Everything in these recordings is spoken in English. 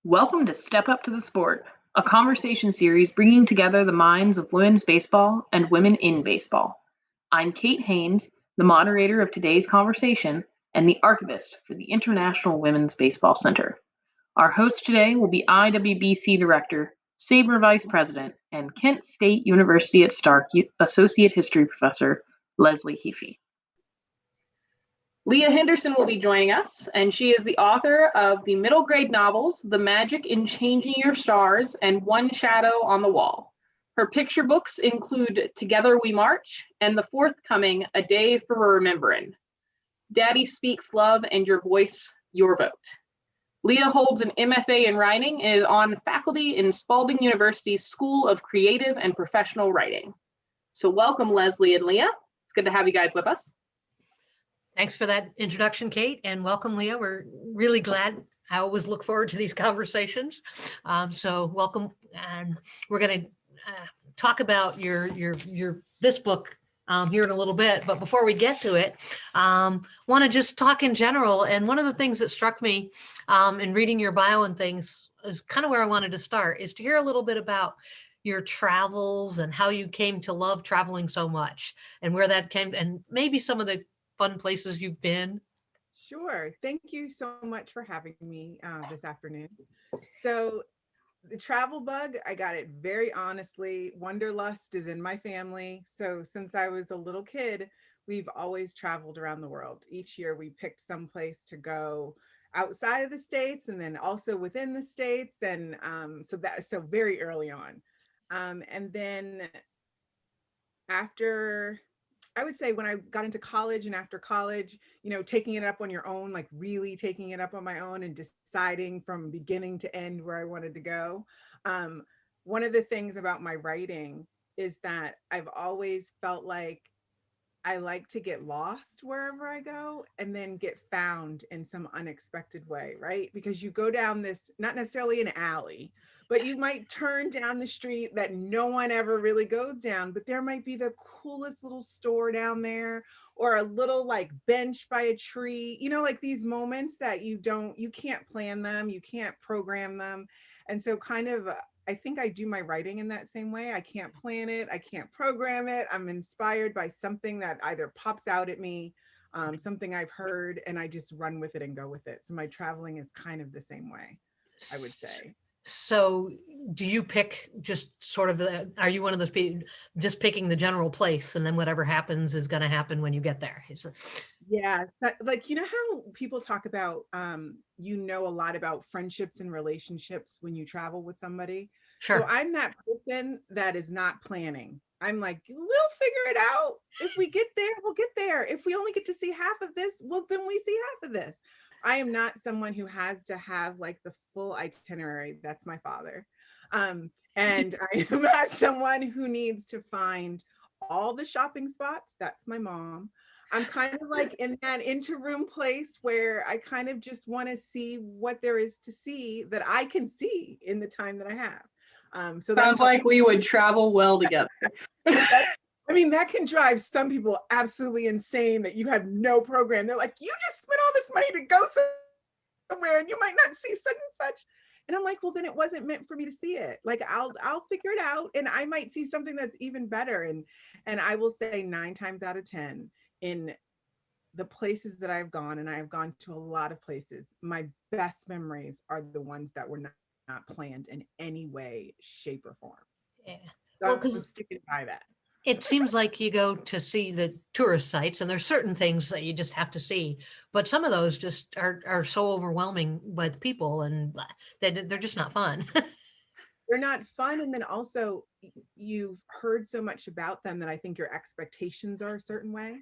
Welcome to Step Up to the Sport, a conversation series bringing together the minds of women's baseball and women in baseball. I'm Kate Haines, the moderator of today's conversation and the archivist for the International Women's Baseball Center. Our host today will be IWBC Director, Sabre Vice President, and Kent State University at Stark Associate History Professor, Leslie Heaphy. Leah Henderson will be joining us, and she is the author of the middle grade novels, The Magic in Changing Your Stars and One Shadow on the Wall. Her picture books include Together We March and the forthcoming A Day for Remembering, Daddy Speaks Love and Your Voice, Your Vote. Leah holds an MFA in writing and is on faculty in Spalding University's School of Creative and Professional Writing. So welcome, Leslie and Leah. It's good to have you guys with us. Thanks for that introduction, Kate, and welcome, Leah. We're really glad. I always look forward to these conversations. So welcome, and we're going to talk about your this book here in a little bit. But before we get to it, want to just talk in general. And one of the things that struck me in reading your bio and things is kind of where I wanted to start, is to hear a little bit about your travels and how you came to love traveling so much, and where that came, and maybe some of the fun places you've been. Sure. Thank you so much for having me this afternoon. So the travel bug, I got it very honestly. Wanderlust is in my family. So since I was a little kid, we've always traveled around the world. Each year we picked some place to go outside of the States and then also within the States. And so very early on. And then after, I would say when I got into college and after college, taking it up on your own, like really taking it up on my own and deciding from beginning to end where I wanted to go. One of the things about my writing is that I've always felt like I like to get lost wherever I go and then get found in some unexpected way, right? Because you go down this, not necessarily an alley, but you might turn down the street that no one ever really goes down, but there might be the coolest little store down there or a little like bench by a tree, like these moments that you can't plan them, you can't program them. And so kind of, I think I do my writing in that same way. I can't plan it. I can't program it. I'm inspired by something that either pops out at me, something I've heard, and I just run with it and go with it. So my traveling is kind of the same way, I would say. So do you pick just sort of are you one of those people just picking the general place and then whatever happens is going to happen when you get there? Yeah. Like, how people talk about, a lot about friendships and relationships when you travel with somebody. Sure. So I'm that person that is not planning. I'm like, we'll figure it out. If we get there, we'll get there. If we only get to see half of this, well, then we see half of this. I am not someone who has to have like the full itinerary. That's my father. And I am not someone who needs to find all the shopping spots. That's my mom. I'm kind of like in that interim place where I kind of just want to see what there is to see that I can see in the time that I have. So sounds like we would travel well together. That can drive some people absolutely insane that you have no program. They're like, you just spent all this money to go somewhere and you might not see such and such. And I'm like, well, then it wasn't meant for me to see it. Like, I'll figure it out and I might see something that's even better. And I will say 9 times out of 10 in the places that I've gone, and I've gone to a lot of places, my best memories are the ones that were not planned in any way, shape, or form. Yeah. So I'm sticking by that. It seems like you go to see the tourist sites and there's certain things that you just have to see, but some of those just are so overwhelming with people and they're just not fun. They're not fun. And then also you've heard so much about them that I think your expectations are a certain way.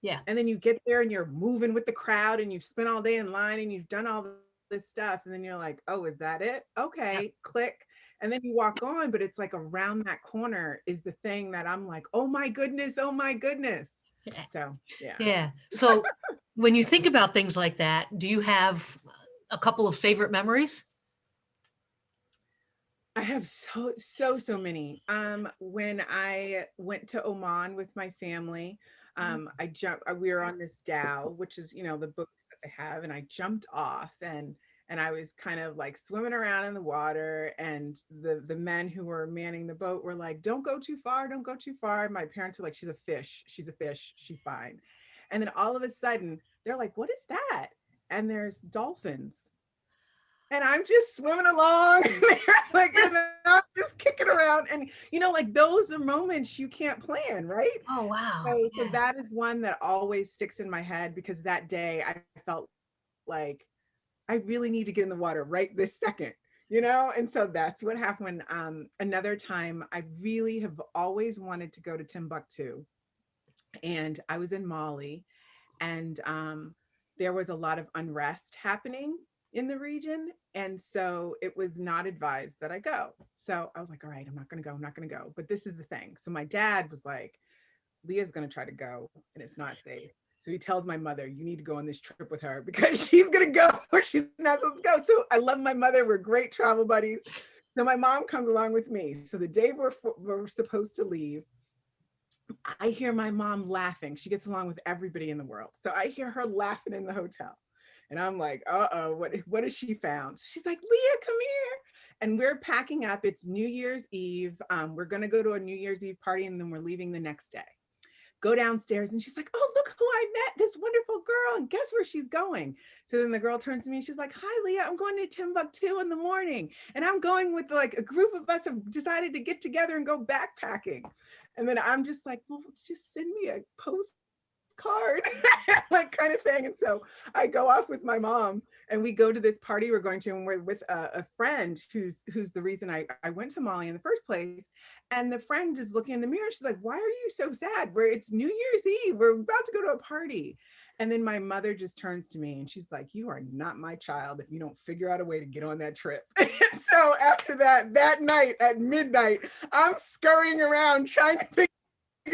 Yeah. And then you get there and you're moving with the crowd and you've spent all day in line and you've done all this stuff. And then you're like, oh, is that it? Okay, yep. Click. And then you walk on, but it's like around that corner is the thing that I'm like, oh my goodness. Yeah. So, yeah. Yeah. So when you think about things like that, do you have a couple of favorite memories? I have so many. When I went to Oman with my family, we were on this dhow, which is, the books that they have, and I jumped off and And I was kind of like swimming around in the water, and the men who were manning the boat were like, don't go too far, don't go too far. My parents were like, she's a fish, she's fine. And then all of a sudden they're like, what is that? And there's dolphins. And I'm just swimming along, like, and I'm just kicking around. And, you know, like those are moments you can't plan, right? Oh, wow. So that is one that always sticks in my head, because that day I felt like I really need to get in the water right this second, you know? And so that's what happened. Another time, I really have always wanted to go to Timbuktu. And I was in Mali, and there was a lot of unrest happening in the region. And so it was not advised that I go. So I was like, all right, I'm not going to go. But this is the thing. So my dad was like, Leah's going to try to go, and it's not safe. So he tells my mother, you need to go on this trip with her because she's going to go where she's not supposed to go. So I love my mother. We're great travel buddies. So my mom comes along with me. So the day we're supposed to leave, I hear my mom laughing. She gets along with everybody in the world. So I hear her laughing in the hotel. And I'm like, uh-oh, what has she found? So she's like, Leah, come here. And we're packing up. It's New Year's Eve. We're going to go to a New Year's Eve party, and then we're leaving the next day. Go downstairs, and she's like, oh, look who I met, this wonderful girl, and guess where she's going? So then the girl turns to me and she's like, hi, Leah, I'm going to Timbuktu in the morning, and I'm going with like a group of us have decided to get together and go backpacking. And then I'm just like, well, just send me a postcard, like kind of thing. And so I go off with my mom, and we go to this party we're going to, and we're with a friend who's the reason I went to Mali in the first place. And the friend is looking in the mirror. She's like, why are you so sad? It's New Year's Eve. We're about to go to a party. And then my mother just turns to me and she's like, you are not my child if you don't figure out a way to get on that trip. And so after that night at midnight, I'm scurrying around trying to figure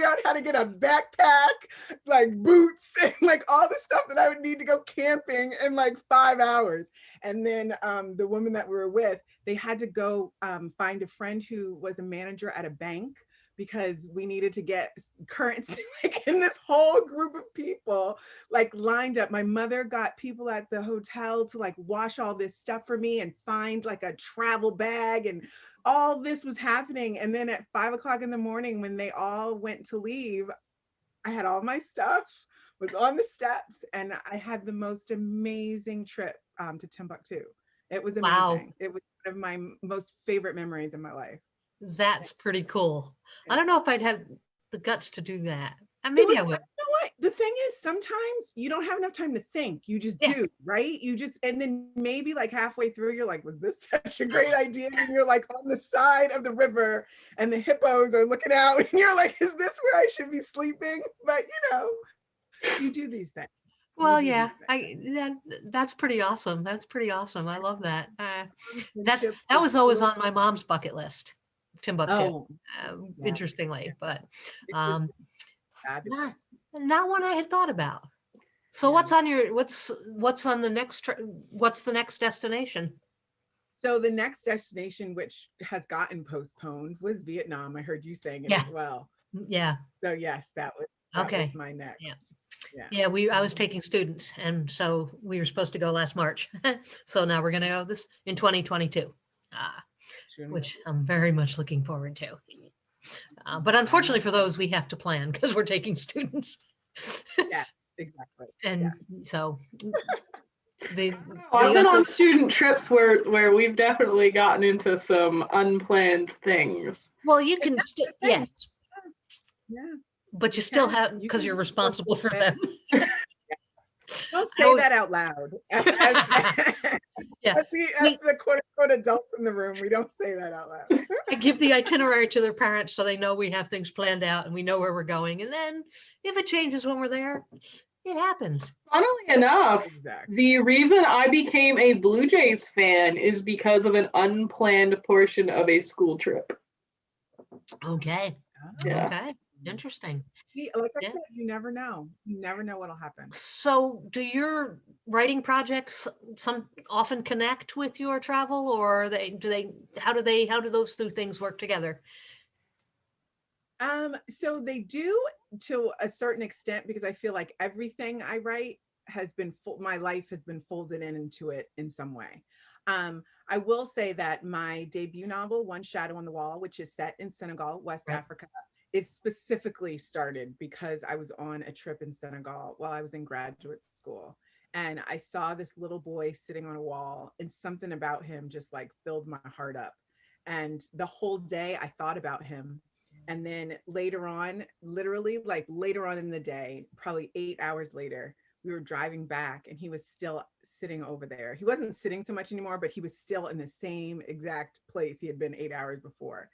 out how to get a backpack, like boots, and like all the stuff that I would need to go camping in like 5 hours. And then the woman that we were with, they had to go find a friend who was a manager at a bank, because we needed to get currency, like in this whole group of people like lined up. My mother got people at the hotel to like wash all this stuff for me and find like a travel bag, and all this was happening. And then at 5 o'clock in the morning, when they all went to leave, I had all my stuff, was on the steps, and I had the most amazing trip to Timbuktu. It was amazing. Wow. It was one of my most favorite memories in my life. That's pretty cool. Yeah. I don't know if I'd have the guts to do that. Maybe I would. You know what? The thing is, sometimes you don't have enough time to think. You just do, right? You just, and then maybe like halfway through, you're like, was this such a great idea? And you're like on the side of the river, and the hippos are looking out, and you're like, is this where I should be sleeping? But you know, you do these things. Well, yeah, that's pretty awesome. That's pretty awesome. I love that. That was always on my mom's bucket list, Timbuktu. Interestingly, but not one I had thought about. So what's on your what's on the next what's the next destination? So the next destination, which has gotten postponed, was Vietnam. I heard you saying it as well. Yeah. So yes, that was my next. Yeah. I was taking students, and so we were supposed to go last March. So now we're going to go this in 2022, which I'm very much looking forward to. But unfortunately for those, we have to plan because we're taking students. Yes, exactly. And so I've been on student trips where we've definitely gotten into some unplanned things. Well, you can yeah. But you still have, because you're responsible for them. Don't say that out loud. As the quote unquote adults in the room, we don't say that out loud. I give the itinerary to their parents so they know we have things planned out and we know where we're going. And then if it changes when we're there, it happens. Funnily enough, the reason I became a Blue Jays fan is because of an unplanned portion of a school trip. Okay. Yeah. Okay. Interesting. Like I said, you never know. You never know what'll happen. So do your writing projects often connect with your travel, or how do those two things work together? So they do to a certain extent, because I feel like everything I write has been my life has been folded into it in some way. I will say that my debut novel, One Shadow on the Wall, which is set in Senegal, West Right. Africa, is specifically started because I was on a trip in Senegal while I was in graduate school. And I saw this little boy sitting on a wall, and something about him just like filled my heart up. And the whole day I thought about him. And then later on, literally like later on in the day, probably 8 hours later, we were driving back and he was still sitting over there. He wasn't sitting so much anymore, but he was still in the same exact place he had been 8 hours before.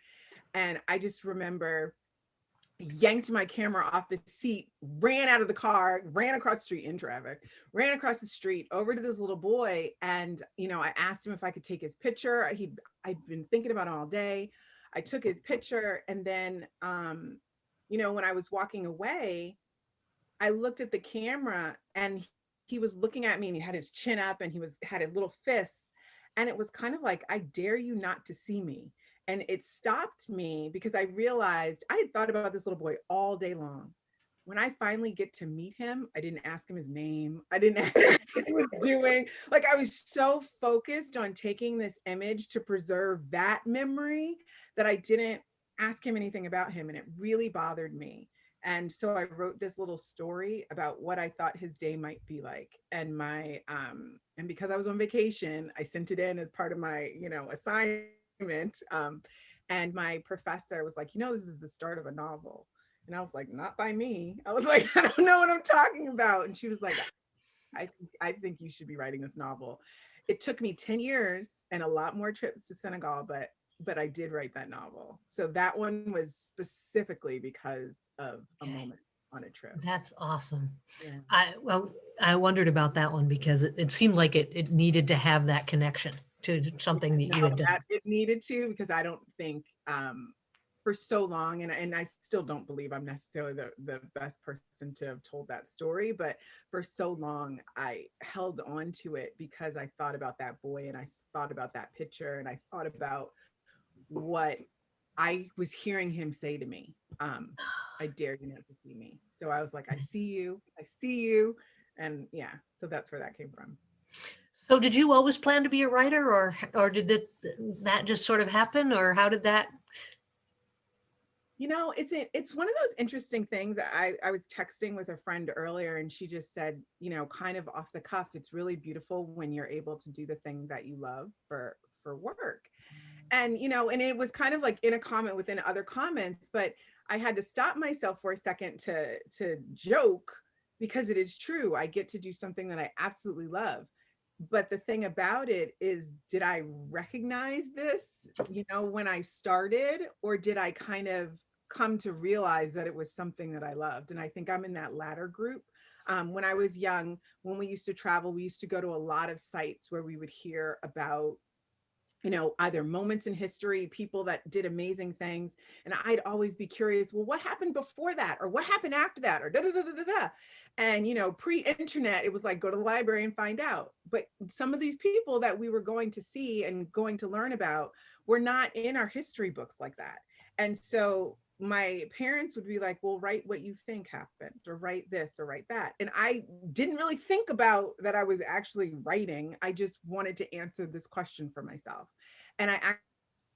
And I just remember yanked my camera off the seat, ran out of the car, ran across the street in traffic, ran across the street over to this little boy. And, you know, I asked him if I could take his picture. I'd been thinking about it all day. I took his picture. And then, you know, when I was walking away, I looked at the camera and he was looking at me and he had his chin up and had a little fist. And it was kind of like, I dare you not to see me. And it stopped me because I realized I had thought about this little boy all day long. When I finally get to meet him, I didn't ask him his name. I didn't ask him what he was doing. Like I was so focused on taking this image to preserve that memory that I didn't ask him anything about him. And it really bothered me. And so I wrote this little story about what I thought his day might be like. And and because I was on vacation, I sent it in as part of my, you know, assignment. And my professor was like, you know, this is the start of a novel. And I was like, not by me. I was like, I don't know what I'm talking about. And she was like, I think you should be writing this novel. It took me 10 years and a lot more trips to Senegal, but I did write that novel. So that one was specifically because of a moment on a trip. That's awesome. Yeah. I wondered about that one because it seemed like it needed to have that connection to something that you had done. It needed to, because I don't think for so long, and I still don't believe I'm necessarily the best person to have told that story, but for so long I held on to it because I thought about that boy and I thought about that picture and I thought about what I was hearing him say to me. I dare you not to see me. So I was like, I see you. And yeah, so that's where that came from. So did you always plan to be a writer, or did that just sort of happen, or how did that? You know, it's one of those interesting things. I was texting with a friend earlier and she just said, you know, kind of off the cuff, it's really beautiful when you're able to do the thing that you love for work. And, you know, and it was kind of like in a comment within other comments, but I had to stop myself for a second to joke, because it is true. I get to do something that I absolutely love. But the thing about it is, did I recognize this, you know, when I started, or did I kind of come to realize that it was something that I loved? And I think I'm in that latter group. When I was young, when we used to travel, we used to go to a lot of sites where we would hear about, you know, either moments in history, people that did amazing things. And I'd always be curious, well, what happened before that? Or what happened after that? Or da da da da da da. And, you know, pre-internet, it was like, go to the library and find out. But some of these people that we were going to see and going to learn about were not in our history books like that. And so my parents would be like, well, write what you think happened, or write this or write that. And I didn't really think about that I was actually writing. I just wanted to answer this question for myself. And I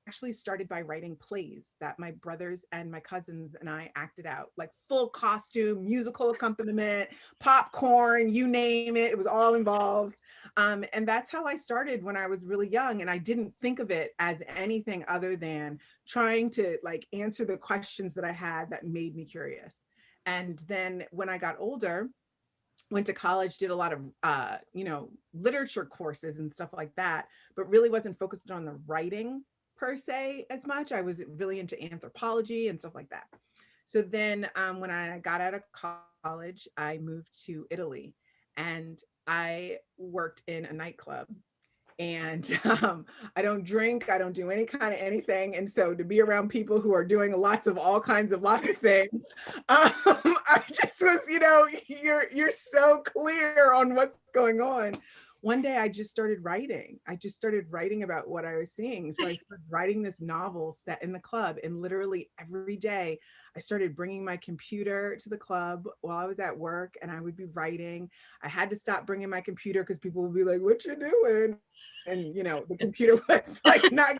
actually started by writing plays that my brothers and my cousins and I acted out, like full costume, musical accompaniment, popcorn, you name it. It was all involved. And that's how I started when I was really young. And I didn't think of it as anything other than trying to like answer the questions that I had that made me curious. And then when I got older, went to college, did a lot of, you know, literature courses and stuff like that, but really wasn't focused on the writing per se as much. I was really into anthropology and stuff like that. So then when I got out of college, I moved to Italy and I worked in a nightclub. And I don't drink, I don't do any kind of anything. And so to be around people who are doing lots of things, I just was, you know, you're so clear on what's going on. one day I just started writing. I just started writing about what I was seeing. So I started writing this novel set in the club, and literally every day I started bringing my computer to the club while I was at work, and I would be writing. I had to stop bringing my computer because people would be like, "What you doing?" And the computer was like not,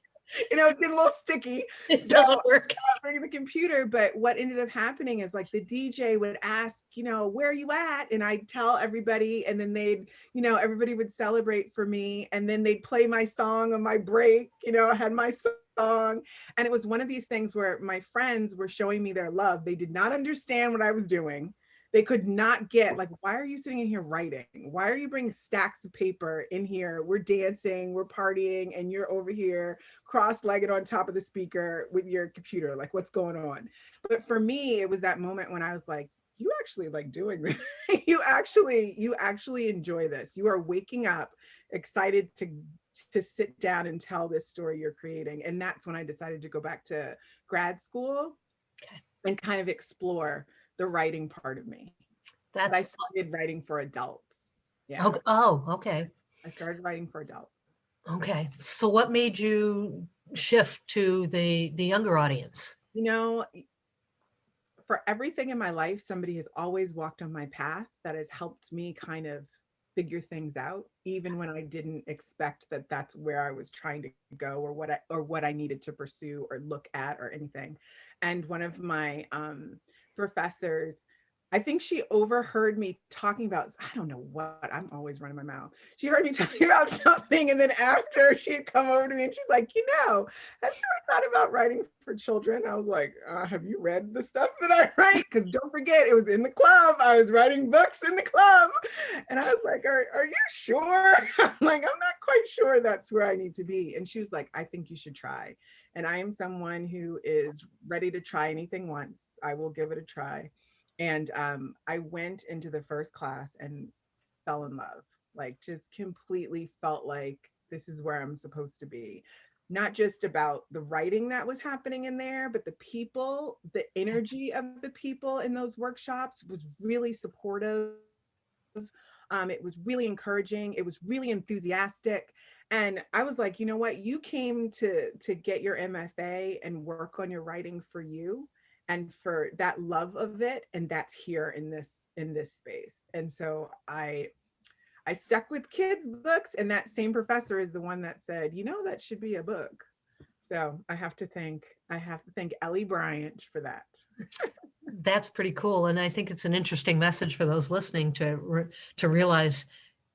getting a little sticky. It doesn't work. Bringing the computer, but what ended up happening is like the DJ would ask, where are you at? And I'd tell everybody, and then everybody would celebrate for me, and then they'd play my song on my break. I had my song, and it was one of these things where my friends were showing me their love. They did not understand what I was doing. They could not get, like, why are you sitting in here writing? Why are you bringing stacks of paper in here? We're dancing, we're partying, and you're over here cross-legged on top of the speaker with your computer. Like, what's going on? But for me, it was that moment when I was like, you actually like doing this. you actually enjoy this. You are waking up excited to sit down and tell this story you're creating. And that's when I decided to go back to grad school and kind of explore the writing part of me. But I started writing for adults. Yeah. Oh, okay. I started writing for adults. Okay. So what made you shift to the younger audience? For everything in my life, somebody has always walked on my path that has helped me kind of figure things out, even when I didn't expect that that's where I was trying to go, or what I needed to pursue or look at or anything. And one of my professors, I think she overheard me talking about, I don't know what, I'm always running my mouth. She heard me talking about something, and then after she'd come over to me and she's like, have you ever thought about writing for children? I was like, have you read the stuff that I write? Because don't forget, it was in the club. I was writing books in the club. And I was like, are you sure? I'm like, I'm not quite sure that's where I need to be. And she was like, I think you should try. And I am someone who is ready to try anything once. I will give it a try. And I went into the first class and fell in love, like just completely felt like this is where I'm supposed to be. Not just about the writing that was happening in there, but the people, the energy of the people in those workshops was really supportive. It was really encouraging. It was really enthusiastic. And I was like, you know what? You came to get your MFA and work on your writing for you and for that love of it. And that's here in this space. And so I stuck with kids' books, and that same professor is the one that said, that should be a book. So I have to thank Ellie Bryant for that. That's pretty cool. And I think it's an interesting message for those listening to realize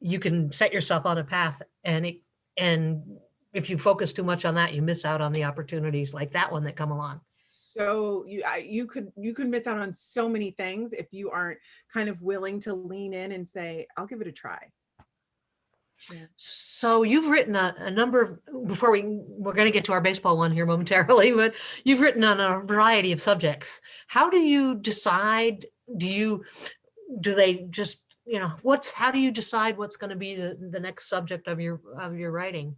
you can set yourself on a path, and if you focus too much on that, you miss out on the opportunities like that one that come along. So you could miss out on so many things if you aren't kind of willing to lean in and say, I'll give it a try. Yeah. So you've written a number of, we're going to get to our baseball one here momentarily, but you've written on a variety of subjects. How do you decide? Do they just, how do you decide what's going to be the next subject of your writing?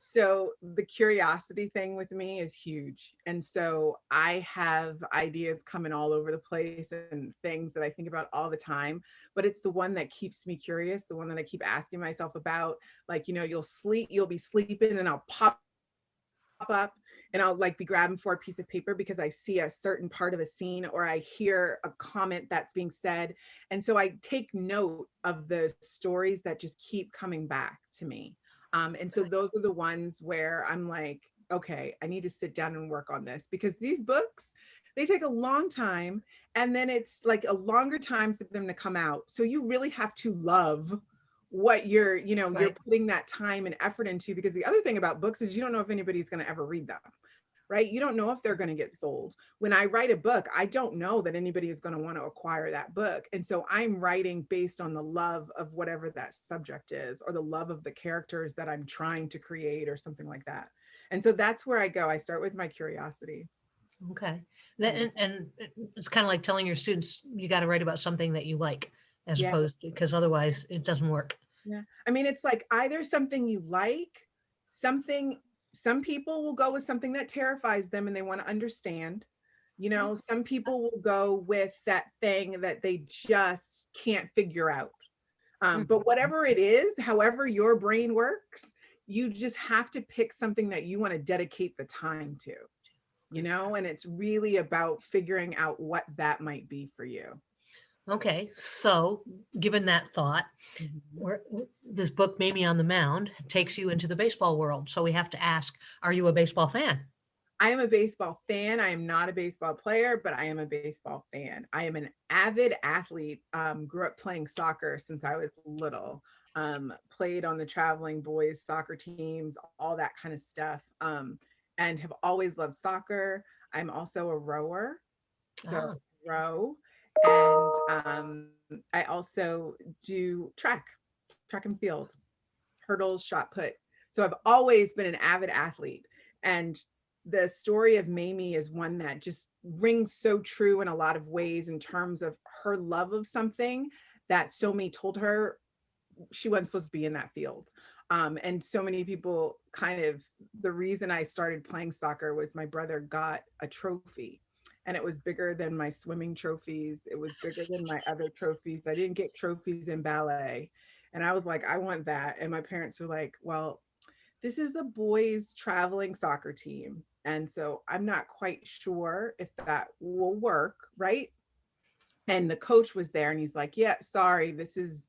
So the curiosity thing with me is huge. And so I have ideas coming all over the place and things that I think about all the time, but it's the one that keeps me curious, the one that I keep asking myself about. Like, you'll be sleeping and I'll pop up and I'll like be grabbing for a piece of paper because I see a certain part of a scene or I hear a comment that's being said. And so I take note of the stories that just keep coming back to me. And so those are the ones where I'm like, okay, I need to sit down and work on this, because these books, they take a long time, and then it's like a longer time for them to come out. So you really have to love what you're putting that time and effort into, because the other thing about books is you don't know if anybody's going to ever read them. Right? You don't know if they're going to get sold. When I write a book, I don't know that anybody is going to want to acquire that book. And so I'm writing based on the love of whatever that subject is, or the love of the characters that I'm trying to create, or something like that. And so that's where I go. I start with my curiosity. Okay. And it's kind of like telling your students, you got to write about something that you like, as opposed to, because otherwise it doesn't work. Yeah. I mean, it's like either something you like, some people will go with something that terrifies them and they want to understand. Some people will go with that thing that they just can't figure out. But whatever it is, however your brain works, you just have to pick something that you want to dedicate the time to, and it's really about figuring out what that might be for you. Okay, so given that thought, this book, Mamie on the Mound, takes you into the baseball world. So we have to ask, are you a baseball fan? I am a baseball fan. I am not a baseball player, but I am a baseball fan. I am an avid athlete. Grew up playing soccer since I was little. Played on the traveling boys soccer teams, all that kind of stuff. And have always loved soccer. I'm also a rower, so row. And I also do track and field, hurdles, shot put. So I've always been an avid athlete. And the story of Mamie is one that just rings so true in a lot of ways in terms of her love of something that so many told her she wasn't supposed to be in that field. And so many people the reason I started playing soccer was my brother got a trophy, and it was bigger than my swimming trophies. It was bigger than my other trophies. I didn't get trophies in ballet. And I was like, I want that. And my parents were like, well, this is the boys traveling soccer team. And so I'm not quite sure if that will work, right? And the coach was there and he's like, yeah, sorry, this is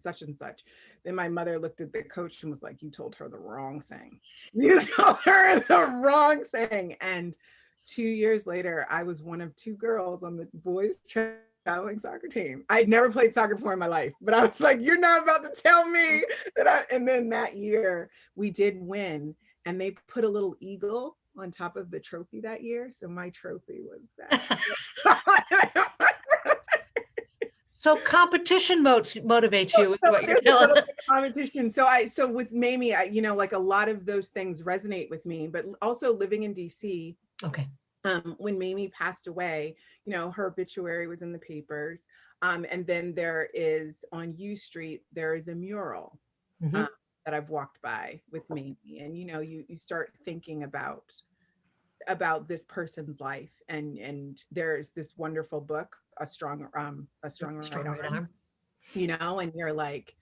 such and such. Then my mother looked at the coach and was like, you told her the wrong thing. You told her the wrong thing. And 2 years later, I was one of 2 girls on the boys traveling soccer team. I'd never played soccer before in my life, but I was like, you're not about to tell me that and then that year we did win, and they put a little eagle on top of the trophy that year. So my trophy was that. So competition motivates you, is what you're telling us. Competition. So with Mamie, like a lot of those things resonate with me, but also living in DC. Okay. When Mamie passed away, her obituary was in the papers. And then there is on U Street, there is a mural that I've walked by with Mamie. And, you start thinking about this person's life. And there's this wonderful book, A Strong Right Arm. And you're like,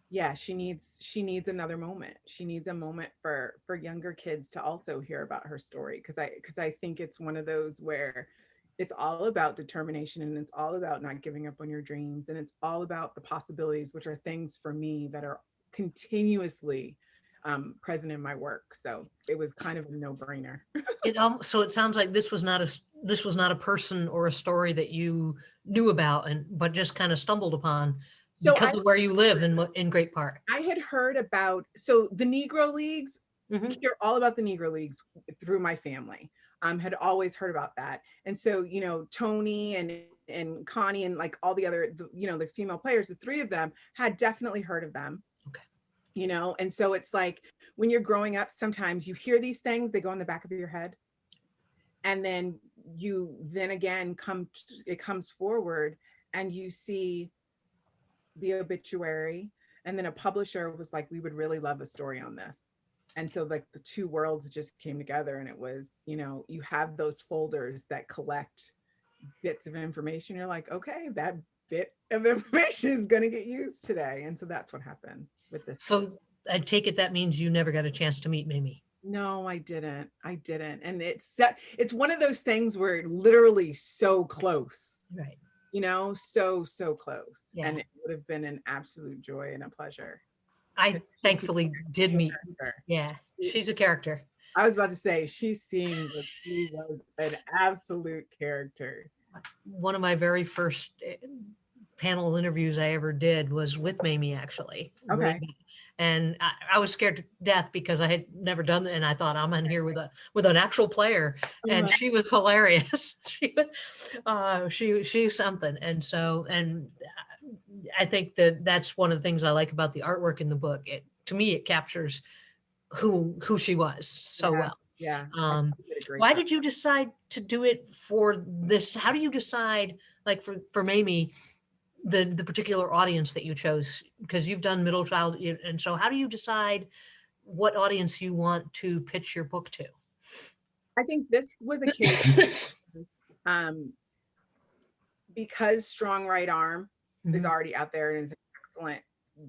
yeah, she needs another moment. She needs a moment for younger kids to also hear about her story. Because I think it's one of those where it's all about determination, and it's all about not giving up on your dreams. And it's all about the possibilities, which are things for me that are continuously present in my work. So it was kind of a no-brainer. So it sounds like this was not a person or a story that you knew about, but just kind of stumbled upon because of where you live in great part. I had heard about, the Negro Leagues, hear all about the Negro Leagues through my family. Had always heard about that. And so, Tony and Connie and like all the other, the female players, the 3 of them had definitely heard of them. Okay. And so it's like when you're growing up, sometimes you hear these things, they go in the back of your head. And then again it comes forward and you see the obituary, and then a publisher was like, we would really love a story on this. And so like the 2 worlds just came together, and it was, you have those folders that collect bits of information. You're like, okay, that bit of information is going to get used today. And so that's what happened with this. So I take it that means you never got a chance to meet Mamie. No, I didn't. And it's one of those things where literally so close, right? So close. Yeah. And it would have been an absolute joy and a pleasure. I thankfully did meet her. Yeah, she's a character. I was about to say, she seemed that she was an absolute character. One of my very first panel interviews I ever did was with Mamie, actually. Okay. And I was scared to death because I had never done that, and I thought I'm in here with an actual player, and she was hilarious. She's something, and I think that's one of the things I like about the artwork in the book. To me, it captures who she was so well. Yeah. Why did you decide to do it for this? How do you decide, like for Mamie, the particular audience that you chose? Because you've done middle child, and so how do you decide what audience you want to pitch your book to? I think this was a kid because Strong Right Arm is already out there and is an excellent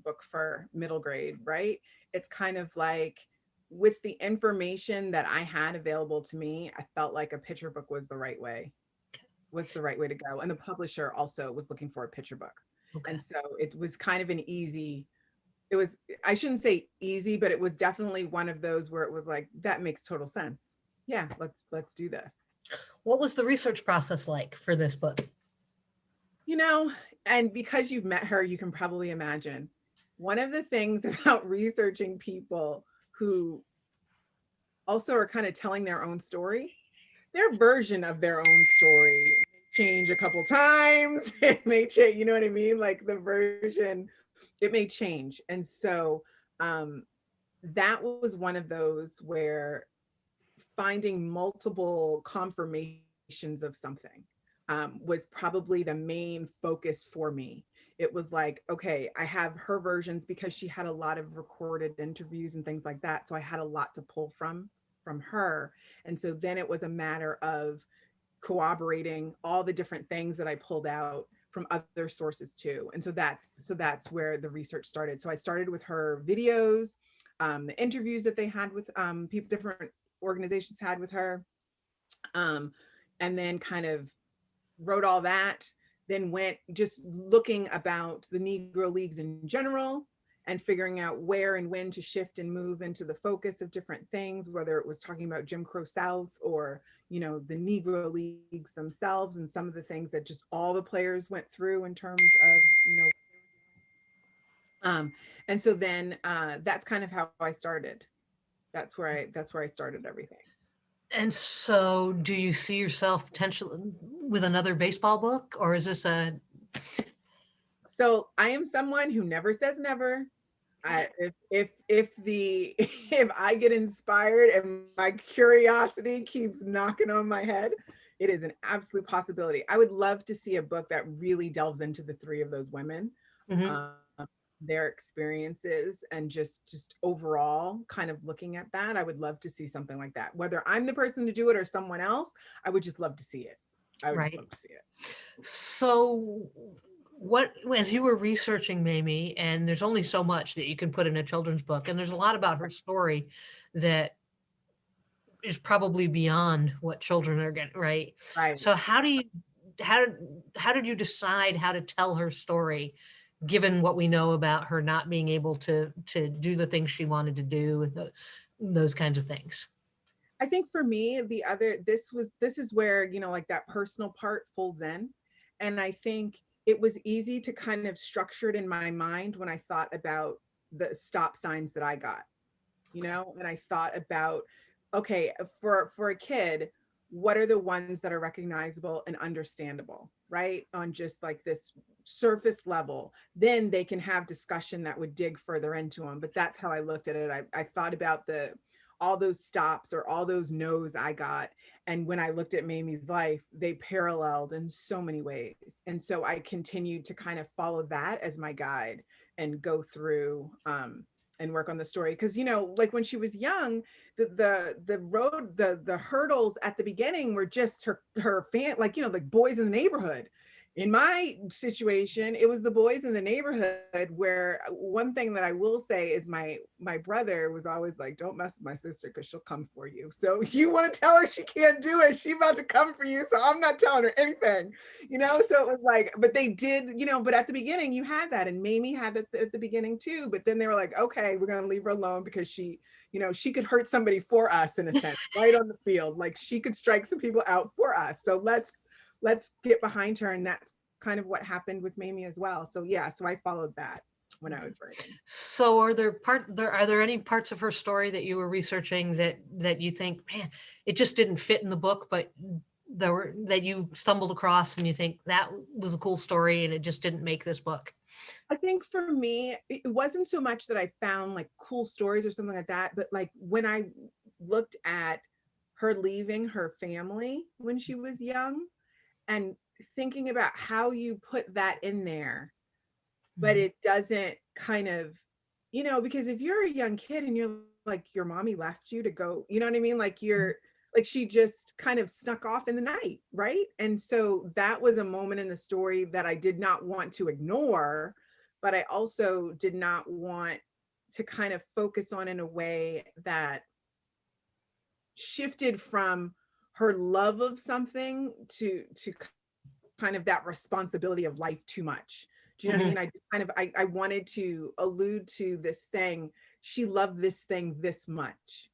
book for middle grade, right? It's kind of like, with the information that I had available to me, I felt like a picture book was the right way to go. And the publisher also was looking for a picture book. Okay. And so it was kind of an easy, it was, I shouldn't say easy, but it was definitely one of those where it was like, that makes total sense. Yeah, let's do this. What was the research process like for this book? You know, and because you've met her, you can probably imagine one of the things about researching people who also are kind of telling their own story, their version of their own story may change a couple times. It may change, you know what I mean? Like the version, it may change. And so that was one of those where finding multiple confirmations of something was probably the main focus for me. It was like, okay, I have her versions because she had a lot of recorded interviews and things like that. So I had a lot to pull from her. And so then it was a matter of corroborating all the different things that I pulled out from other sources too. And so that's where the research started. So I started with her videos, the interviews that they had with people, different organizations had with her, and then kind of wrote all that, then went just looking about the Negro Leagues in general and figuring out where and when to shift and move into the focus of different things, whether it was talking about Jim Crow South or, you know, the Negro Leagues themselves and some of the things that just all the players went through in terms of, you know, and so then that's kind of how I started. That's where I started everything. And so do you see yourself potentially with another baseball book, or is this a... So I am someone who never says never. If if I get inspired and my curiosity keeps knocking on my head, it is an absolute possibility. I would love to see a book that really delves into the three of those women, their experiences, and just overall kind of looking at that. I would love to see something like that. Whether I'm the person to do it or someone else, I would just love to see it. I would just love to see it. So what, as you were researching Mamie, and there's only so much that you can put in a children's book, and there's a lot about her story that is probably beyond what children are getting, right? So how did you decide how to tell her story, given what we know about her not being able to do the things she wanted to do, and those kinds of things? I think for me, this is where, you know, like that personal part folds in. And I think it was easy to kind of structure it in my mind when I thought about the stop signs that I got, you know, and I thought about, okay, for a kid, what are the ones that are recognizable and understandable, right? On just like this surface level, then they can have discussion that would dig further into them. But that's how I looked at it. I thought about all those stops or all those no's I got. And when I looked at Mamie's life, they paralleled in so many ways. And so I continued to kind of follow that as my guide and go through and work on the story. Because, you know, like when she was young, the hurdles at the beginning were just her fan, like, you know, like boys in the neighborhood. In my situation, it was the boys in the neighborhood, where one thing that I will say is my brother was always like, don't mess with my sister because she'll come for you. So you want to tell her she can't do it, she's about to come for you. So I'm not telling her anything, you know? So it was like, but they did, you know, but at the beginning you had that, and Mamie had it at the beginning too. But then they were like, okay, we're going to leave her alone because she, you know, she could hurt somebody for us in a sense, right on the field. Like she could strike some people out for us. So let's get behind her. And that's kind of what happened with Mamie as well. So yeah, so I followed that when I was writing. So are there any parts of her story that you were researching that you think, man, it just didn't fit in the book, but that you stumbled across and you think that was a cool story and it just didn't make this book? I think for me, it wasn't so much that I found like cool stories or something like that, but like when I looked at her leaving her family when she was young and thinking about how you put that in there, but it doesn't kind of, you know, because if you're a young kid and you're like, your mommy left you to go, you know what I mean? Like like she just kind of snuck off in the night, right? And so that was a moment in the story that I did not want to ignore, but I also did not want to kind of focus on in a way that shifted from her love of something to kind of that responsibility of life too much. Do you know what I mean? I wanted to allude to this thing. She loved this thing this much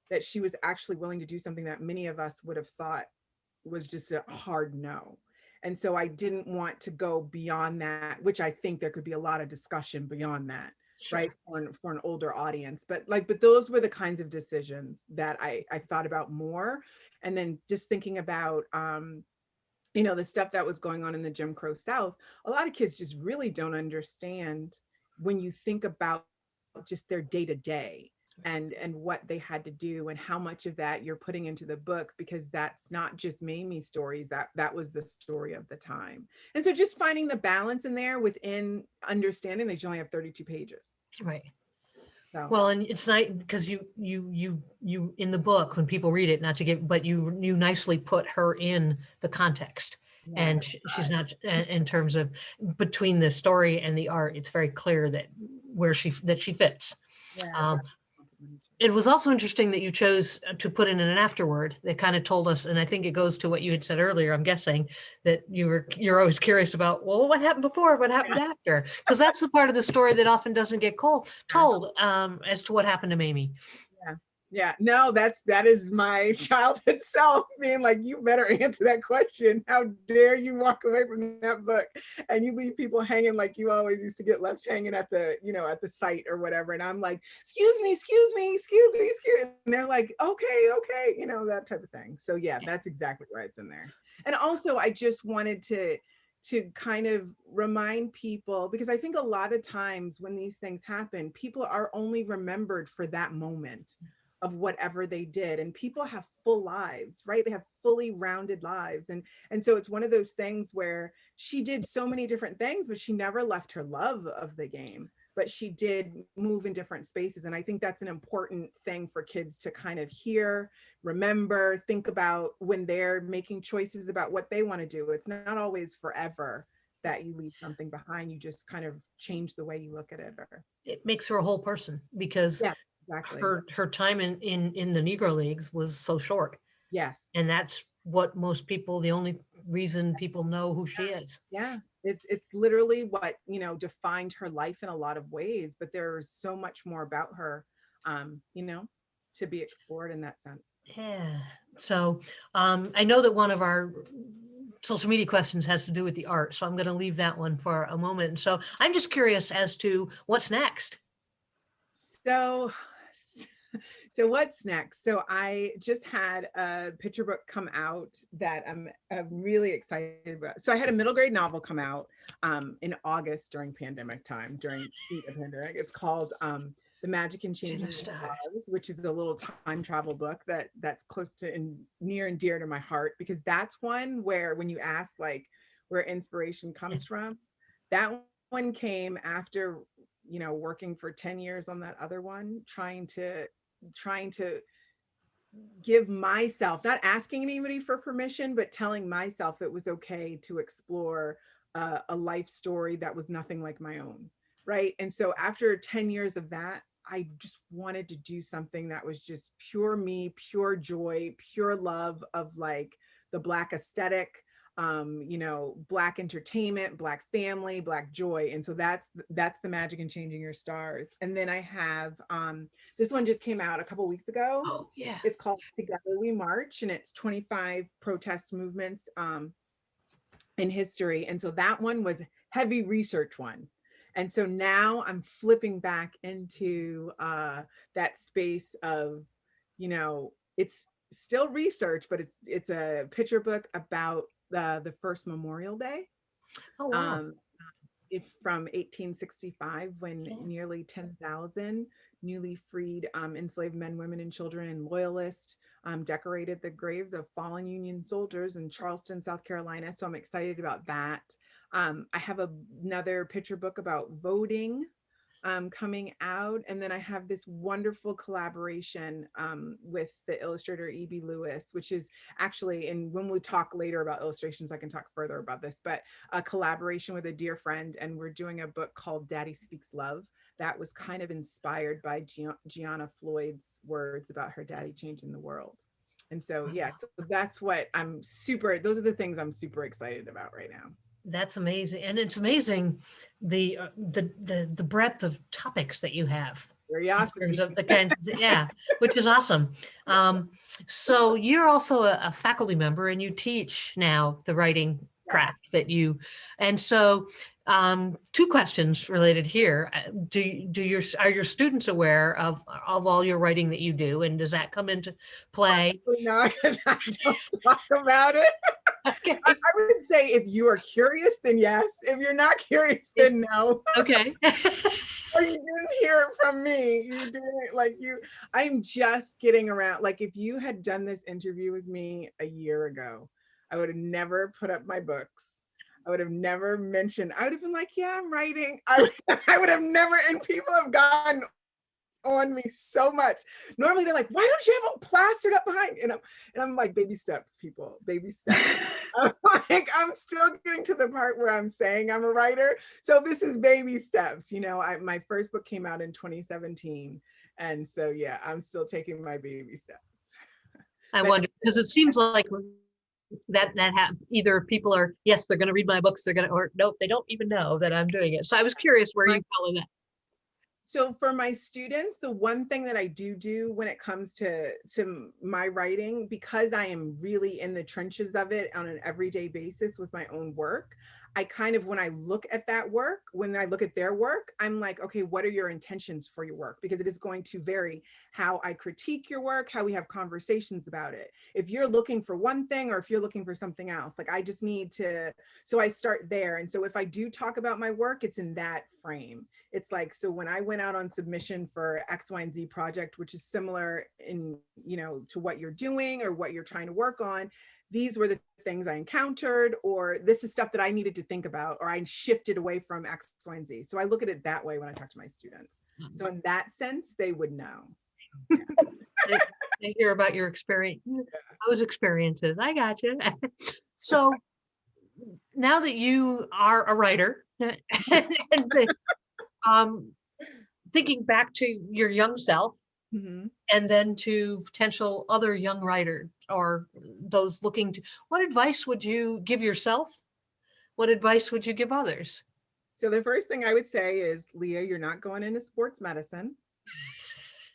that she was actually willing to do something that many of us would have thought was just a hard no. And so I didn't want to go beyond that, which I think there could be a lot of discussion beyond that, Sure. right? For an older audience. But those were the kinds of decisions that I thought about more. And then just thinking about, the stuff that was going on in the Jim Crow South, a lot of kids just really don't understand when you think about just their day to day and what they had to do and how much of that you're putting into the book, because that's not just Mamie's stories, that was the story of the time. And so just finding the balance in there within understanding that you only have 32 pages. Right. So Well, and it's nice because you in the book, when people read it, not to give, but you nicely put her in the context. yeah, And she's not in terms of between the story and the art, it's very clear that she fits. yeah. It was also interesting that you chose to put in an afterword that kind of told us, and I think it goes to what you had said earlier, I'm guessing, that you're always curious about, well, what happened before, what happened after? Because that's the part of the story that often doesn't get told as to what happened to Mamie. Yeah, no, that is my childhood self being like, you better answer that question. How dare you walk away from that book and you leave people hanging like you always used to get left hanging at the, at the site or whatever. And I'm like, excuse me. And they're like, okay, that type of thing. So yeah, that's exactly why it's in there. And also I just wanted to kind of remind people, because I think a lot of times when these things happen, people are only remembered for that moment of whatever they did, and people have full lives, right? They have fully rounded lives, and so it's one of those things where she did so many different things, but she never left her love of the game, but she did move in different spaces. And I think that's an important thing for kids to kind of hear, remember, think about when they're making choices about what they want to do. It's not always forever that you leave something behind. You just kind of change the way you look at it. It makes her a whole person, because Exactly. her time in the Negro Leagues was so short. Yes. And that's what the only reason people know who she is. Yeah. It's literally what, defined her life in a lot of ways, but there's so much more about her, to be explored in that sense. Yeah. So I know that one of our social media questions has to do with the art, so I'm going to leave that one for a moment. So I'm just curious as to what's next. So what's next? So I just had a picture book come out that I'm really excited about. So I had a middle grade novel come out in August during pandemic time, during the pandemic. It's called The Magic in Changing Stars, which is a little time travel book that's close to and near and dear to my heart, because that's one where when you ask like where inspiration comes from, that one came after working for 10 years on that other one, trying to give myself, not asking anybody for permission, but telling myself it was okay to explore a life story that was nothing like my own, right? And so after 10 years of that, I just wanted to do something that was just pure me, pure joy, pure love of like the Black aesthetic, Black entertainment, Black family, Black joy. And so that's The Magic in Changing Your Stars. And then I have this one just came out a couple weeks ago. Oh yeah. It's called Together We March, and it's 25 protest movements in history. And so that one was heavy research one. And so now I'm flipping back into that space of, it's still research, but it's a picture book about the first Memorial Day. Oh wow. From 1865, when nearly 10,000 newly freed enslaved men, women, and children and loyalists decorated the graves of fallen Union soldiers in Charleston, South Carolina. So I'm excited about that. I have another picture book about voting. coming out. And then I have this wonderful collaboration with the illustrator E.B. Lewis, which is actually, and when we talk later about illustrations, I can talk further about this, but a collaboration with a dear friend. And we're doing a book called Daddy Speaks Love. That was kind of inspired by Gianna Floyd's words about her daddy changing the world. And so, yeah, so that's what those are the things I'm super excited about right now. That's amazing. And it's amazing the breadth of topics that you have. Curiosity. In terms of the kind, yeah, which is awesome. So you're also a faculty member and you teach now the writing craft that you, and so two questions related here. Are your students aware of all your writing that you do, and does that come into play? No, because I don't talk about it. Okay. I would say if you are curious, then yes. If you're not curious, then no. Okay. Or you didn't hear it from me. You're doing it like you. I'm just getting around. Like if you had done this interview with me a year ago, I would have never put up my books. I would have never mentioned. I would have been like, yeah, I'm writing. I would have never. And people have gone on me so much. Normally they're like, why don't you have them plastered up behind? And I'm like, baby steps, people, baby steps. I'm still getting to the part where I'm saying I'm a writer. So this is baby steps. My first book came out in 2017. And so, yeah, I'm still taking my baby steps. I wonder, because it seems like that either people are, yes, they're going to read my books, or nope, they don't even know that I'm doing it. So I was curious where you fell in that. So for my students, the one thing that I do when it comes to my writing, because I am really in the trenches of it on an everyday basis with my own work, I kind of, when I look at that work, when I look at their work, I'm like, okay, what are your intentions for your work? Because it is going to vary how I critique your work, how we have conversations about it. If you're looking for one thing or if you're looking for something else, like I just need to, so I start there. And so if I do talk about my work, it's in that frame. It's like, so when I went out on submission for X, Y, and Z project, which is similar in, to what you're doing or what you're trying to work on, these were the things I encountered, or this is stuff that I needed to think about, or I shifted away from X, Y, and Z. So I look at it that way when I talk to my students. So in that sense, they would know. They hear about your experience, those experiences. I got you. So now that you are a writer, and thinking back to your young self, and then to potential other young writers or those looking to, what advice would you give yourself? What advice would you give others? So the first thing I would say is, Leah, you're not going into sports medicine.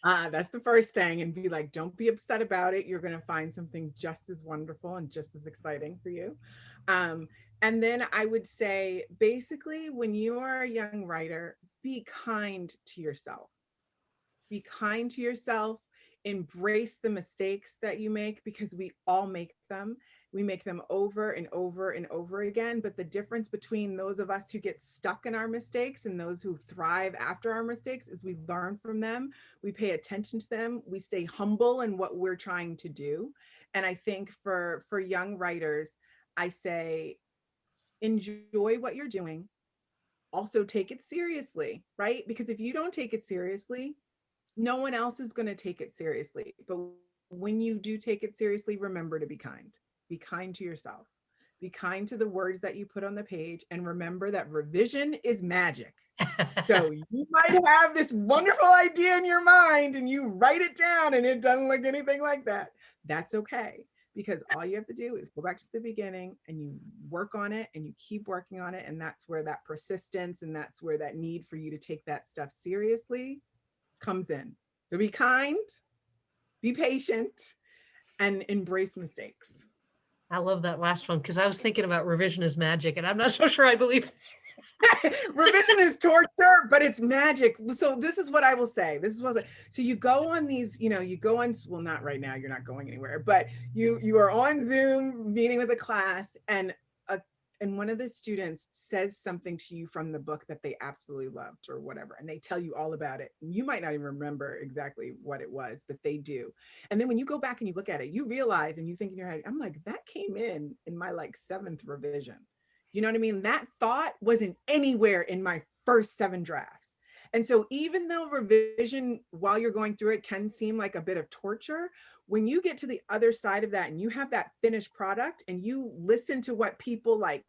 That's the first thing. And be like, don't be upset about it. You're going to find something just as wonderful and just as exciting for you. And then I would say, basically, when you are a young writer, be kind to yourself. Be kind to yourself, embrace the mistakes that you make, because we all make them. We make them over and over and over again. But the difference between those of us who get stuck in our mistakes and those who thrive after our mistakes is we learn from them, we pay attention to them, we stay humble in what we're trying to do. And I think for young writers, I say, enjoy what you're doing. Also take it seriously, right? Because if you don't take it seriously, no one else is going to take it seriously. But when you do take it seriously, remember to be kind. Be kind to yourself. Be kind to the words that you put on the page. And remember that revision is magic. So you might have this wonderful idea in your mind and you write it down and it doesn't look anything like that. That's okay. Because all you have to do is go back to the beginning and you work on it and you keep working on it. And that's where that persistence and that's where that need for you to take that stuff seriously comes in. So be kind, be patient, and embrace mistakes. I love that last one, because I was thinking about revision is magic, and I'm not so sure I believe. Revision is torture, but it's magic. So this is what I will say. So you go on these, you go on, well, not right now, you're not going anywhere, but you are on Zoom meeting with a class, and one of the students says something to you from the book that they absolutely loved or whatever, and they tell you all about it. You might not even remember exactly what it was, but they do. And then when you go back and you look at it, you realize and you think in your head, I'm like, that came in my like 7th revision. You know what I mean? That thought wasn't anywhere in my first 7 drafts. And so even though revision while you're going through it can seem like a bit of torture, when you get to the other side of that and you have that finished product and you listen to what people like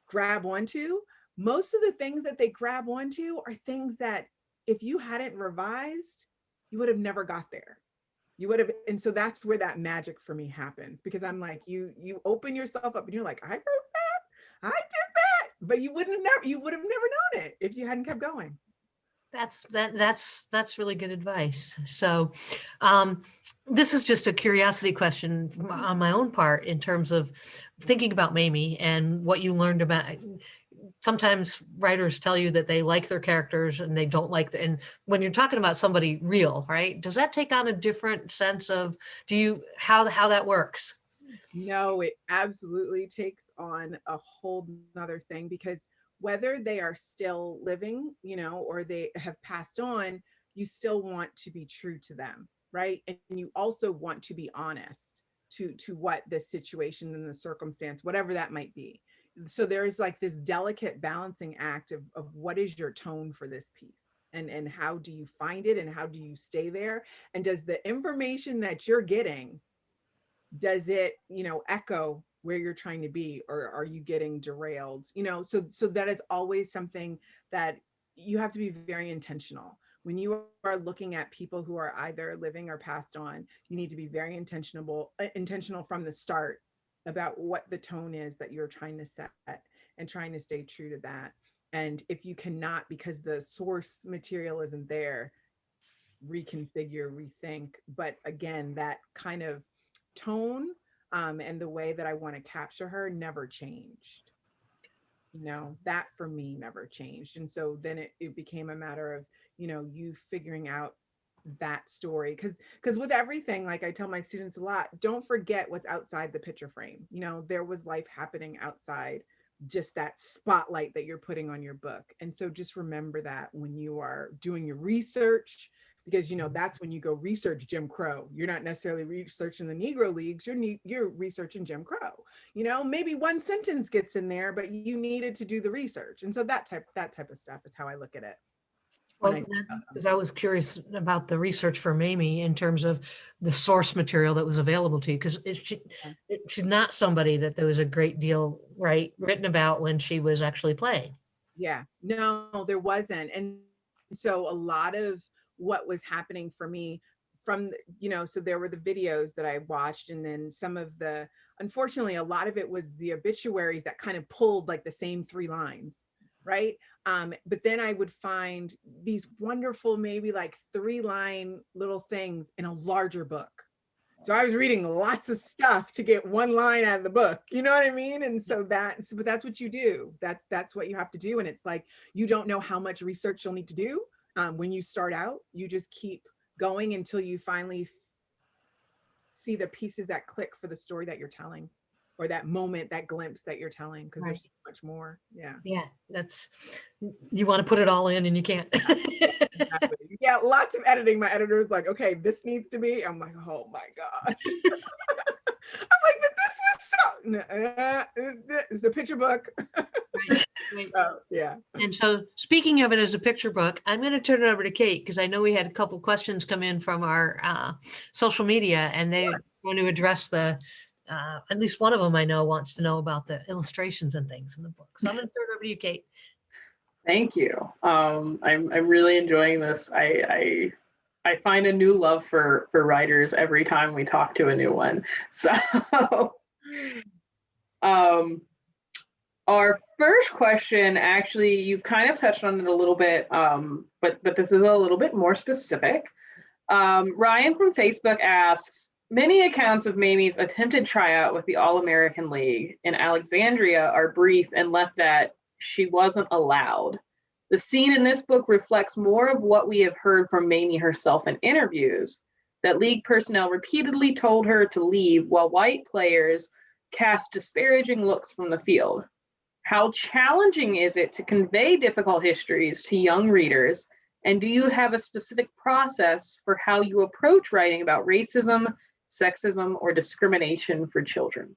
grab onto, most of the things that they grab onto are things that if you hadn't revised, you would have never got there. You would have, and so that's where that magic for me happens, because I'm like, you open yourself up and you're like, I wrote that, I did that, but you would have never known it if you hadn't kept going. That's really good advice. So this is just a curiosity question on my own part in terms of thinking about Mamie and what you learned about. Sometimes writers tell you that they like their characters and they don't like and when you're talking about somebody real, right? Does that take on a different sense of how that works? No, it absolutely takes on a whole nother thing, because whether they are still living, or they have passed on, you still want to be true to them, right? And you also want to be honest to what the situation and the circumstance, whatever that might be. So there is like this delicate balancing act of what is your tone for this piece, and how do you find it, and how do you stay there, and does the information that you're getting, does it echo where you're trying to be, or are you getting derailed? So that is always something that you have to be very intentional when you are looking at people who are either living or passed on. You need to be very intentional from the start about what the tone is that you're trying to set, and trying to stay true to that. And if you cannot, because the source material isn't there, reconfigure, rethink. But again, that kind of tone and the way that I want to capture her never changed. That for me never changed. And so then it became a matter of, you figuring out that story. Because with everything, like I tell my students a lot, don't forget what's outside the picture frame. There was life happening outside just that spotlight that you're putting on your book. And so just remember that when you are doing your research, because that's when you go research Jim Crow. You're not necessarily researching the Negro Leagues, you're researching Jim Crow. Maybe one sentence gets in there, but you needed to do the research. And so that type of stuff is how I look at it. Well, because I was curious about the research for Mamie in terms of the source material that was available to you, because she's not somebody that there was a great deal written about when she was actually playing. Yeah, no, there wasn't. And so a lot of what was happening for me from, so there were the videos that I watched, and then unfortunately, a lot of it was the obituaries that kind of pulled like the same 3 lines, right? But then I would find these wonderful, maybe like 3-line little things in a larger book. So I was reading lots of stuff to get 1 line out of the book. You know what I mean? And so but that's what you do. That's what you have to do. And it's like, you don't know how much research you'll need to do. When you start out, you just keep going until you finally see the pieces that click for the story that you're telling, or that moment, that glimpse that you're telling, because there's so much more. Yeah, you want to put it all in and you can't. Exactly. Yeah, lots of editing. My editor was like, okay, this needs to be. I'm like, oh my gosh. I'm like, but this was so, it's a picture book. Right. Yeah. And so speaking of it as a picture book, I'm going to turn it over to Kate, because I know we had a couple questions come in from our social media, and they want to address at least one of them I know wants to know about the illustrations and things in the book. So I'm going to turn it over to you, Kate. Thank you. I'm really enjoying this. I find a new love for writers every time we talk to a new one. So our first question, actually, you've kind of touched on it a little bit, but this is a little bit more specific. Ryan from Facebook asks, many accounts of Mamie's attempted tryout with the All-American League in Alexandria are brief and left at, she wasn't allowed. The scene in this book reflects more of what we have heard from Mamie herself in interviews, that league personnel repeatedly told her to leave while white players cast disparaging looks from the field. How challenging is it to convey difficult histories to young readers? And do you have a specific process for how you approach writing about racism, sexism, or discrimination for children?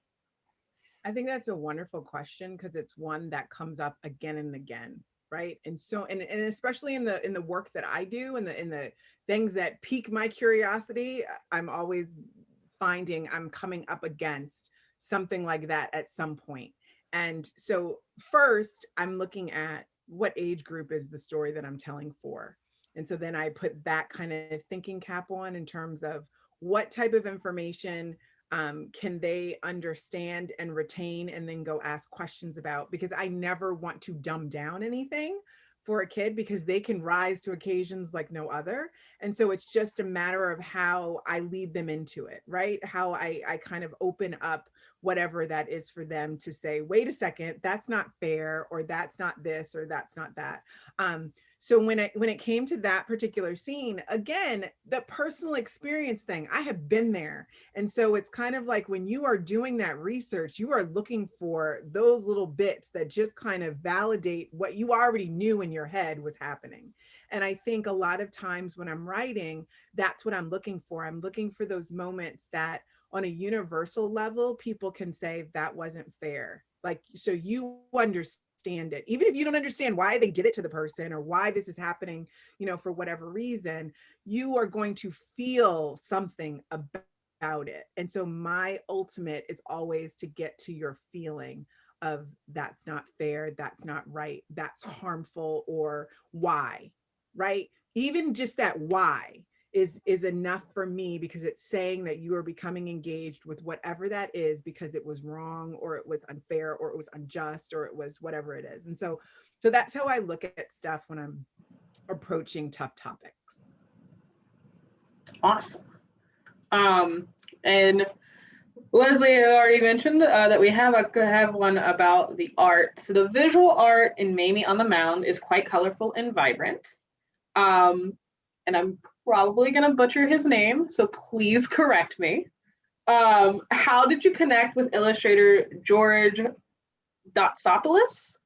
I think that's a wonderful question, because it's one that comes up again and again. right? And so, and especially in the work that I do, and the things that pique my curiosity, I'm always finding I'm coming up against something like that at some point. And so first I'm looking at what age group is the story that I'm telling for. And so then I put that kind of thinking cap on in terms of what type of information can they understand and retain, and then go ask questions about, because I never want to dumb down anything for a kid, because they can rise to occasions like no other. And so it's just a matter of how I lead them into it, right? How I kind of open up whatever that is for them to say, wait a second, that's not fair, or that's not this, or that's not that. So when it came to that particular scene, again, the personal experience thing, I have been there. And so it's kind of like when you are doing that research, you are looking for those little bits that just kind of validate what you already knew in your head was happening. And I think a lot of times when I'm writing, that's what I'm looking for. I'm looking for those moments that on a universal level, people can say that wasn't fair. Like, so you understand it, even if you don't understand why they did it to the person or why this is happening, for whatever reason, you are going to feel something about it. And so my ultimate is always to get to your feeling of that's not fair, that's not right, that's harmful, or why, right? Even just that why is enough for me, because it's saying that you are becoming engaged with whatever that is, because it was wrong, or it was unfair, or it was unjust, or it was whatever it is. And so that's how I look at stuff when I'm approaching tough topics. Awesome. And Leslie already mentioned that we have one about the art. So the visual art in Mamie on the Mound is quite colorful and vibrant. And I'm probably going to butcher his name, so please correct me. How did you connect with illustrator George Dotsopoulos?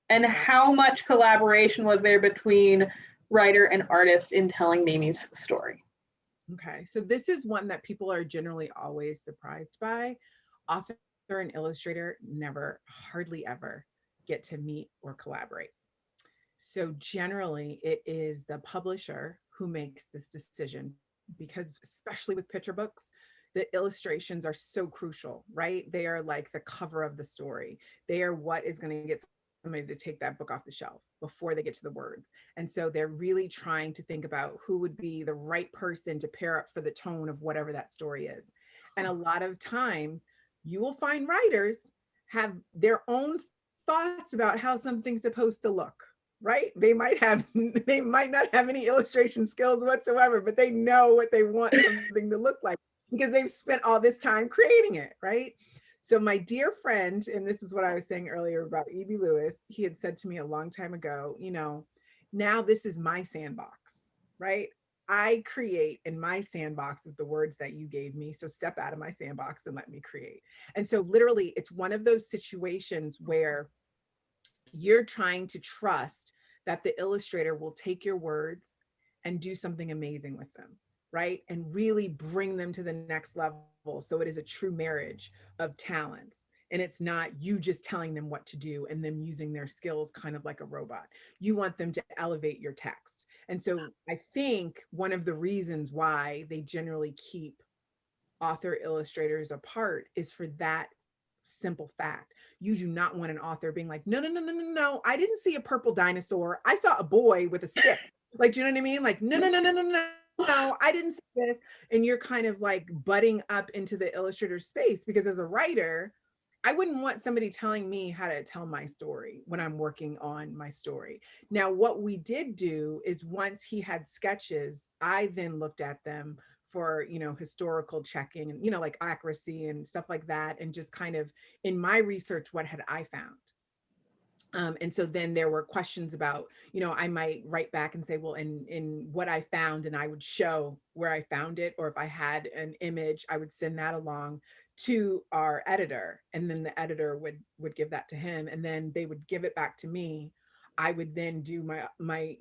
And how much collaboration was there between writer and artist in telling Mamie's story? Okay, so this is one that people are generally always surprised by. Author and illustrator never, hardly ever get to meet or collaborate. So generally it is the publisher who makes this decision, because especially with picture books, the illustrations are so crucial, right? They are like the cover of the story. They are what is going to get somebody to take that book off the shelf before they get to the words. And so they're really trying to think about who would be the right person to pair up for the tone of whatever that story is. And a lot of times you will find writers have their own thoughts about how something's supposed to look, right? They might not have any illustration skills whatsoever, but they know what they want something to look like, because they've spent all this time creating it, right? So my dear friend, and this is what I was saying earlier about E.B. Lewis, he had said to me a long time ago, now this is my sandbox, right? I create in my sandbox with the words that you gave me. So step out of my sandbox and let me create. And so literally it's one of those situations where you're trying to trust that the illustrator will take your words and do something amazing with them, right? And really bring them to the next level. So it is a true marriage of talents. And it's not you just telling them what to do and them using their skills kind of like a robot. You want them to elevate your text. And so I think one of the reasons why they generally keep author illustrators apart is for that simple fact. You do not want an author being like, no, I didn't see a purple dinosaur. I saw a boy with a stick. Like, do you know what I mean? Like, no, I didn't see this. And you're kind of like butting up into the illustrator space, because as a writer, I wouldn't want somebody telling me how to tell my story when I'm working on my story. Now, what we did do is once he had sketches, I then looked at them for, historical checking and, like accuracy and stuff like that. And just kind of in my research, what had I found? And so then there were questions about, I might write back and say, well, in what I found, and I would show where I found it, or if I had an image, I would send that along to our editor, and then the editor would give that to him, and then they would give it back to me. I would then do my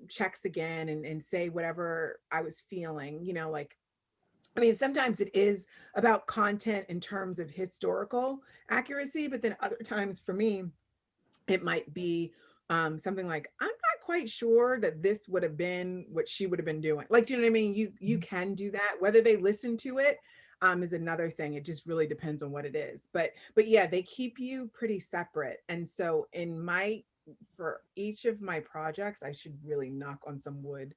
checks again and say whatever I was feeling, like, I mean, sometimes it is about content in terms of historical accuracy, but then other times for me, it might be something like, I'm not quite sure that this would have been what she would have been doing. Like, do you know what I mean? You can do that. Whether they listen to it is another thing. It just really depends on what it is. But yeah, they keep you pretty separate. And so for each of my projects, I should really knock on some wood.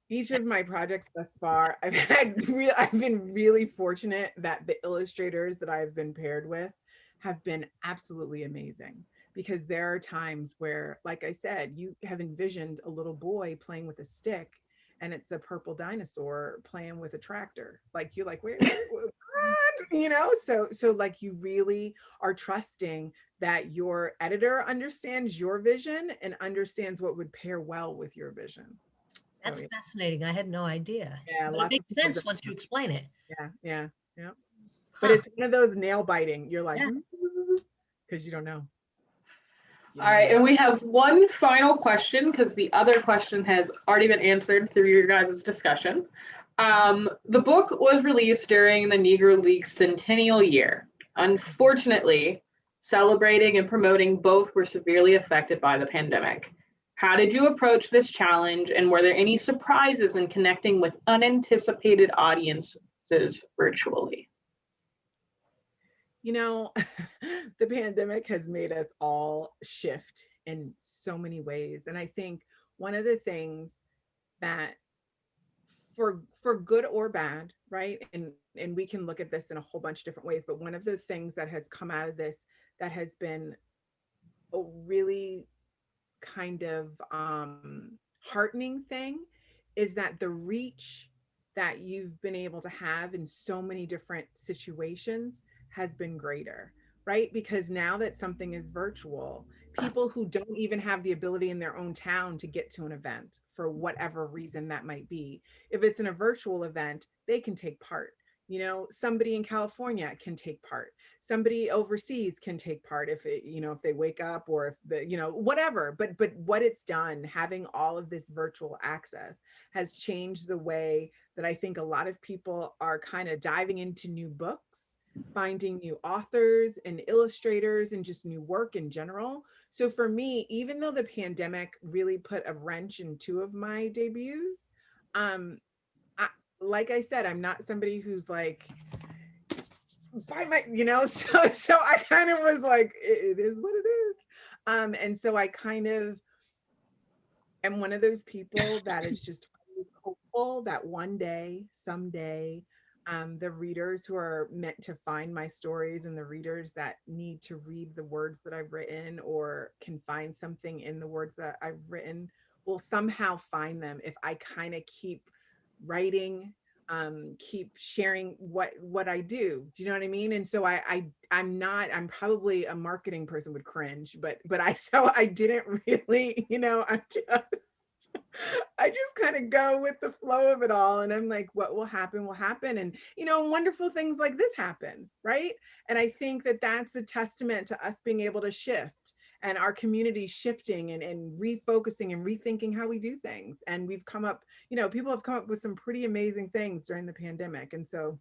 Each of my projects thus far, I've been really fortunate that the illustrators that I've been paired with have been absolutely amazing. Because there are times where, like I said, you have envisioned a little boy playing with a stick and it's a purple dinosaur playing with a tractor. Like, you're like, wait, what? You know, so like, you really are trusting that your editor understands your vision and understands what would pair well with your vision. So, That's fascinating. I had no idea. yeah, But it makes sense once you explain it. Yeah. Huh. But it's one of those nail biting. You're like, Yeah. because you don't know. All right, and we have one final question because the other question has already been answered through your guys' discussion. The book was released during the Negro League centennial year. Unfortunately, celebrating and promoting both were severely affected by the pandemic. How did you approach this challenge, and were there any surprises in connecting with unanticipated audiences virtually? You know, the pandemic has made us all shift in so many ways. And I think one of the things that for good or bad, right? And we can look at this in a whole bunch of different ways, but one of the things that has come out of this that has been a really kind of heartening thing is that the reach that you've been able to have in so many different situations has been greater, right? Because now that something is virtual, people who don't even have the ability in their own town to get to an event for whatever reason that might be, if it's in a virtual event, they can take part. You know, somebody in California can take part. Somebody overseas can take part if it, you know, if they wake up or if the, you know, whatever. But what it's done, having all of this virtual access has changed the way that I think a lot of people are kind of diving into new books, finding new authors and illustrators and just new work in general. So for me, even though the pandemic really put a wrench in two of my debuts, like I said, I'm not somebody who's like, buy my, you know, so I kind of was like, it is what it is. And so I kind of am one of those people that is just hopeful that one day, someday, the readers who are meant to find my stories and the readers that need to read the words that I've written or can find something in the words that I've written will somehow find them if I kind of keep writing, keep sharing what I do. Do you know what I mean? And so I'm probably a marketing person would cringe, but I didn't really, you know, I just kind of go with the flow of it all. And I'm like, what will happen will happen. And, you know, wonderful things like this happen, right? And I think that that's a testament to us being able to shift and our community shifting and refocusing and rethinking how we do things. And we've come up, you know, people have come up with some pretty amazing things during the pandemic. And so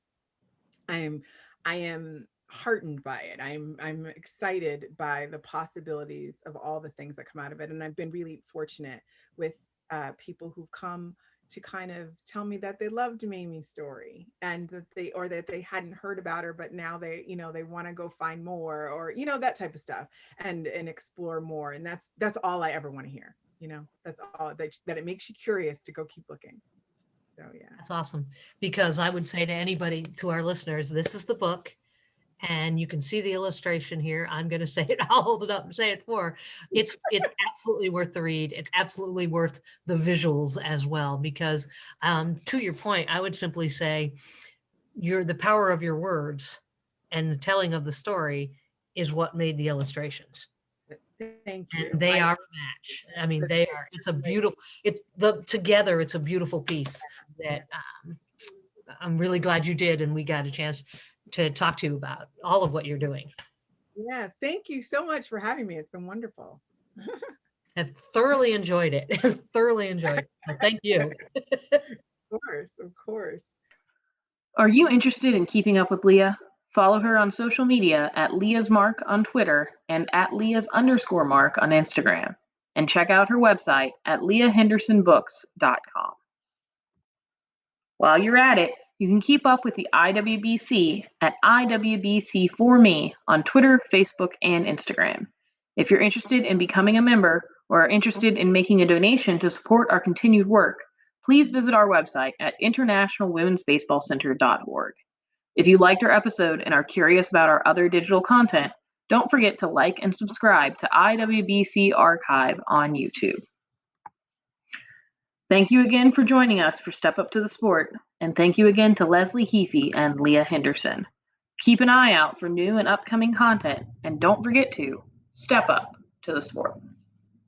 I am heartened by it. I'm excited by the possibilities of all the things that come out of it. And I've been really fortunate with people who've come to kind of tell me that they loved Mamie's story and that they hadn't heard about her, but now they, you know, they want to go find more or, you know, that type of stuff and explore more. And that's all I ever want to hear. You know, that's all that it makes you curious to go keep looking. So, yeah. That's awesome. Because I would say to anybody, to our listeners, this is the book. And you can see the illustration here. I'm going to say it. I'll hold it up and say it for. It's absolutely worth the read. It's absolutely worth the visuals as well. Because to your point, I would simply say the power of your words and the telling of the story is what made the illustrations. Thank you. And they are a match. I mean, they are. It's a beautiful. Together. It's a beautiful piece that I'm really glad you did, and we got a chance to talk to you about all of what you're doing. Yeah, thank you so much for having me. It's been wonderful. I've thoroughly enjoyed it. Thoroughly enjoyed it. Well, thank you. Of course. Are you interested in keeping up with Leah? Follow her on social media at Leah's Mark on Twitter and at Leah's_Mark on Instagram. And check out her website at leahhendersonbooks.com. While you're at it, you can keep up with the IWBC at IWBC4Me on Twitter, Facebook, and Instagram. If you're interested in becoming a member or are interested in making a donation to support our continued work, please visit our website at internationalwomensbaseballcenter.org. If you liked our episode and are curious about our other digital content, don't forget to like and subscribe to IWBC Archive on YouTube. Thank you again for joining us for Step Up to the Sport, and thank you again to Leslie Heaphy and Leah Henderson. Keep an eye out for new and upcoming content, and don't forget to step up to the sport.